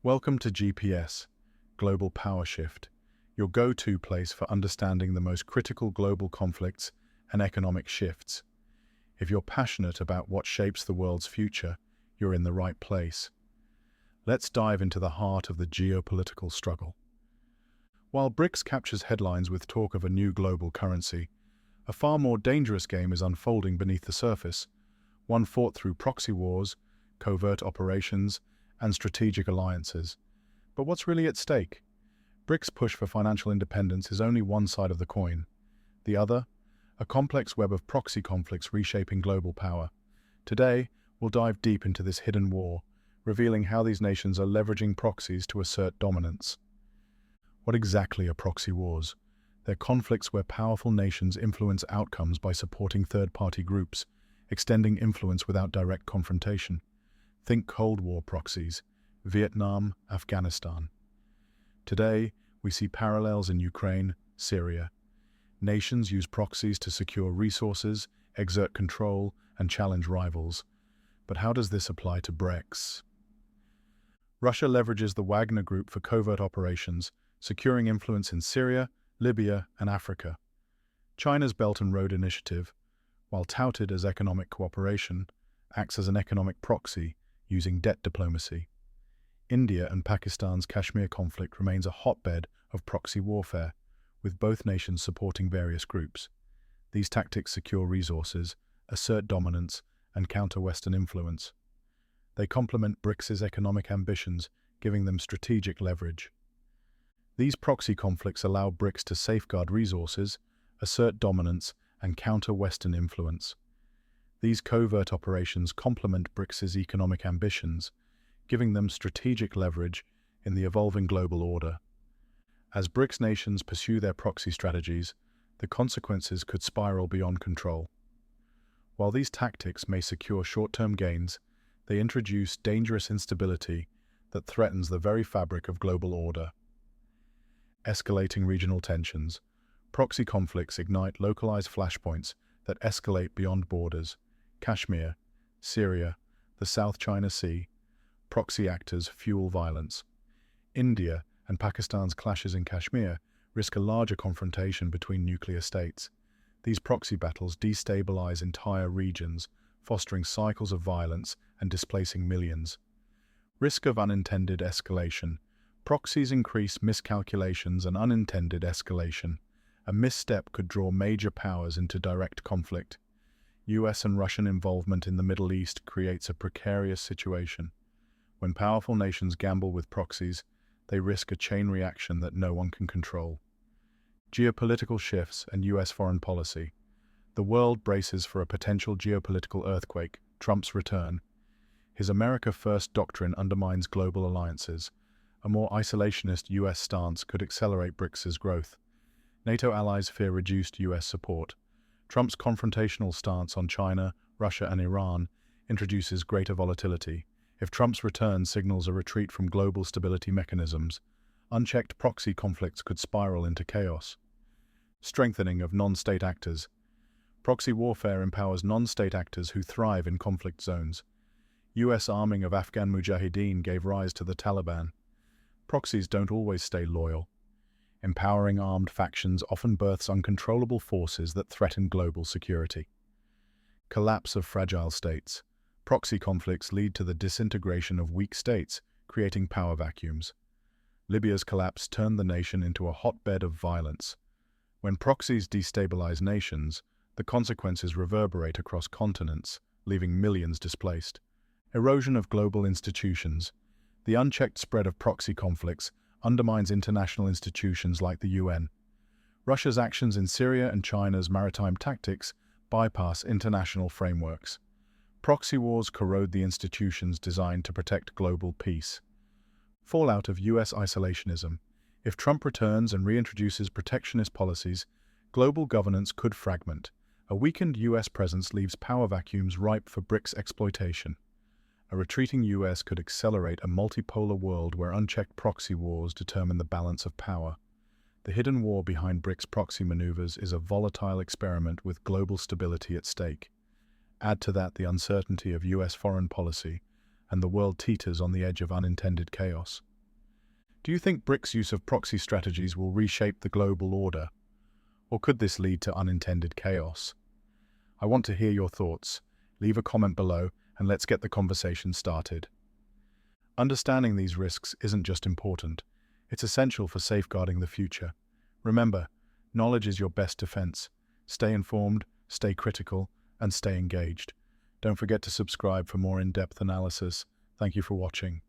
Welcome to GPS, Global Power Shift, your go-to place for understanding the most critical global conflicts and economic shifts. If you're passionate about what shapes the world's future, you're in the right place. Let's dive into the heart of the geopolitical struggle. While BRICS captures headlines with talk of a new global currency, a far more dangerous game is unfolding beneath the surface, one fought through proxy wars, covert operations, and strategic alliances. But what's really at stake? BRICS' push for financial independence is only one side of the coin. The other, a complex web of proxy conflicts reshaping global power. Today, we'll dive deep into this hidden war, revealing how these nations are leveraging proxies to assert dominance. What exactly are proxy wars? They're conflicts where powerful nations influence outcomes by supporting third-party groups, extending influence without direct confrontation. Think Cold War proxies, Vietnam, Afghanistan. Today, we see parallels in Ukraine, Syria. Nations use proxies to secure resources, exert control, and challenge rivals. But how does this apply to BRICS? Russia leverages the Wagner Group for covert operations, securing influence in Syria, Libya, and Africa. China's Belt and Road Initiative, while touted as economic cooperation, acts as an economic proxy, using debt diplomacy. India and Pakistan's Kashmir conflict remains a hotbed of proxy warfare, with both nations supporting various groups. These tactics secure resources, assert dominance, and counter Western influence. They complement BRICS' economic ambitions, giving them strategic leverage. These proxy conflicts allow BRICS to safeguard resources, assert dominance, and counter Western influence. These covert operations complement BRICS' economic ambitions, giving them strategic leverage in the evolving global order. As BRICS nations pursue their proxy strategies, the consequences could spiral beyond control. While these tactics may secure short-term gains, they introduce dangerous instability that threatens the very fabric of global order. Escalating regional tensions. Proxy conflicts ignite localized flashpoints that escalate beyond borders. Kashmir, Syria, the South China Sea. Proxy actors fuel violence. India and Pakistan's clashes in Kashmir risk a larger confrontation between nuclear states. These proxy battles destabilize entire regions, fostering cycles of violence and displacing millions. Risk of unintended escalation. Proxies increase miscalculations and unintended escalation. A misstep could draw major powers into direct conflict. US and Russian involvement in the Middle East creates a precarious situation. When powerful nations gamble with proxies, they risk a chain reaction that no one can control. Geopolitical shifts and US foreign policy. The world braces for a potential geopolitical earthquake, Trump's return. His America First doctrine undermines global alliances. A more isolationist US stance could accelerate BRICS' growth. NATO allies fear reduced US support. Trump's confrontational stance on China, Russia, and Iran introduces greater volatility. If Trump's return signals a retreat from global stability mechanisms, unchecked proxy conflicts could spiral into chaos. Strengthening of non-state actors. Proxy warfare empowers non-state actors who thrive in conflict zones. US arming of Afghan Mujahideen gave rise to the Taliban. Proxies don't always stay loyal. Empowering armed factions often births uncontrollable forces that threaten global security. Collapse of fragile states. Proxy conflicts lead to the disintegration of weak states, creating power vacuums. Libya's collapse turned the nation into a hotbed of violence. When proxies destabilize nations, the consequences reverberate across continents, leaving millions displaced. Erosion of global institutions. The unchecked spread of proxy conflicts undermines international institutions like the UN. Russia's actions in Syria and China's maritime tactics bypass international frameworks. Proxy wars corrode the institutions designed to protect global peace. Fallout of US isolationism. If Trump returns and reintroduces protectionist policies, global governance could fragment. A weakened US presence leaves power vacuums ripe for BRICS exploitation. A retreating US could accelerate a multipolar world where unchecked proxy wars determine the balance of power. The hidden war behind BRICS proxy maneuvers is a volatile experiment with global stability at stake. Add to that the uncertainty of US foreign policy, and the world teeters on the edge of unintended chaos. Do you think BRICS' use of proxy strategies will reshape the global order? Or could this lead to unintended chaos? I want to hear your thoughts. Leave a comment below and let's get the conversation started. Understanding these risks isn't just important, it's essential for safeguarding the future. Remember, knowledge is your best defense. Stay informed, stay critical, and stay engaged. Don't forget to subscribe for more in-depth analysis. Thank you for watching.